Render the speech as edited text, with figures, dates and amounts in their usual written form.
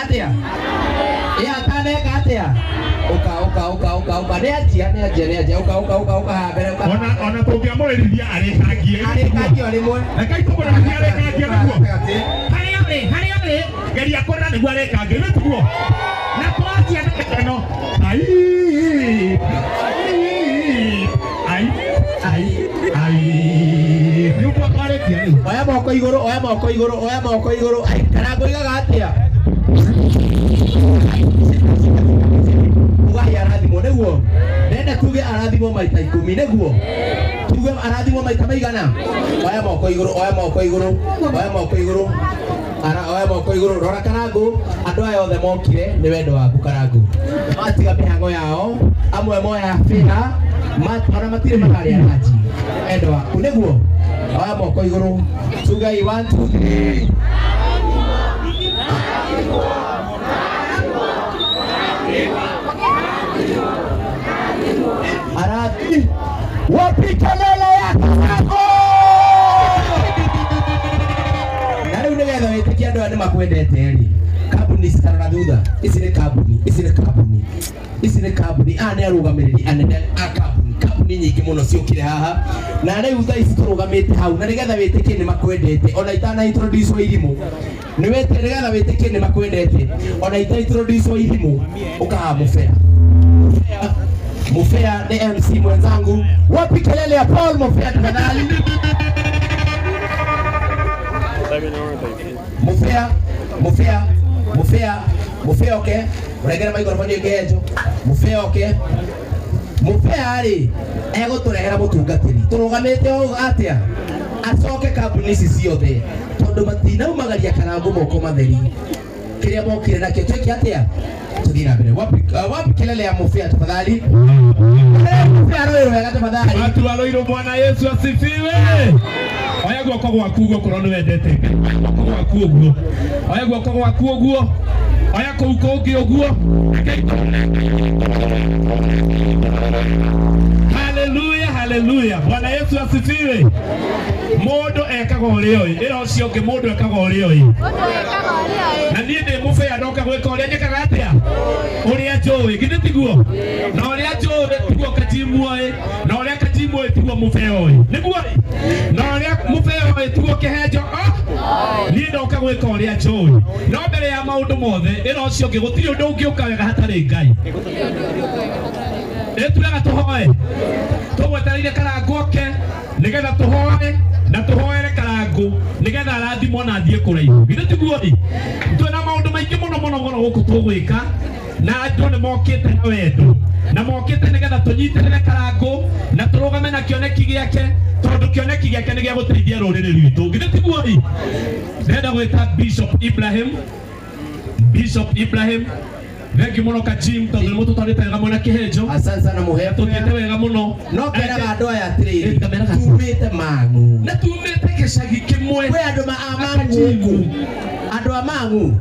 atia ya tane katia uka neja uka habere uka ona tobia morerithia arekangie rimwe rekai tobora arekangie niguo hari geria kora niguo arekangie niguo na twatia no ai yuko pale kiani oya moko iguru ai karango igaga atia arathimo neguo nenda tuge arathimo maita 10 neguo tuge arathimo maita maigana oya moko iguru rora karangu andu aya othe mokire ni wendo waku karangu matiga mihango yao amwe moya fiha matara matire magari araji wendo waku neguo oya moko iguru tuge 1 2 3 Arati wapi kelele yako nari unegetha witikia andu aya nimakwendete ri kambuni citarora thutha ici ni kambuni aya ni arugamiriri anene a kambuni nyingi muno ciukire haha na riu thaa ici turugamite hau na nigetha witikie nimakwendete ona itana introduce irimu ni wete nigetha witikie nimakwendete ona itana introduce irimu ukaha Mufea ni MC mwenzangu. Wapi kelele ya Paul Mufea tafadhali? Mufea okay. Uregera microphone ngejo. Mufea okay. Mufea ari ego turehera mutungatiri. Turugamite o atia. Acoke kambuni ici ciothe. Tondu matina umagaria karangu moko matheri. Kiria mokire nakio twiki atia? Tudina mbere. Wapi kelele ya Mufea tafadhali? Mufea roiro wega tafadhali. Watu waloiro Bwana Yesu asifiwe. Oya guoko gwaku uguo korwo ni wendete guoko gwaku uguo oya guoko gwaku uguo oya kuu kungi uguo haleluya Bwana Yesu asifiwe. Mundu ekaga uria oi ira ucio ungi mundu ekaga uria oi na nie ndi Mufea ndoka gwika uria njikaga atia uria njui githĩ tiguo na uria njui tiguo Kajimu oi na uria Kajimu oi tiguo Mufea oi niguo na uria Mufea oi tiguo Kihenjo nie ndoka gwika uria njui no mbere ya maundu mothe ira ucio ungi gutiri undu ungiuka wega hatari Ngai eturaga tuhoe tugwetereire karangu oke nigetha tuhoe na tuhoere karangu nigetha arathimo na thie kuraihu githĩ tiguo twina maundu maingi muno guku tugwika na andu ni mokite na wendo na mokite nigetha tunyitirire karangu na turugame na kioneki giake tondu kioneki giake ni gia guteithia ruriri rwitu githĩ tiguo ndenda gwita Bishop Ibrahim Vengi muno Kajimu tondu mutu twarite wega mwana Kihenjo. Asante sana muhepo. Tutete wega muno. No keraga andu aya atiriri. Tumite Mang'u. Na tumite gicagi kimwe. We andu a Mang'u. Andu a Mang'u.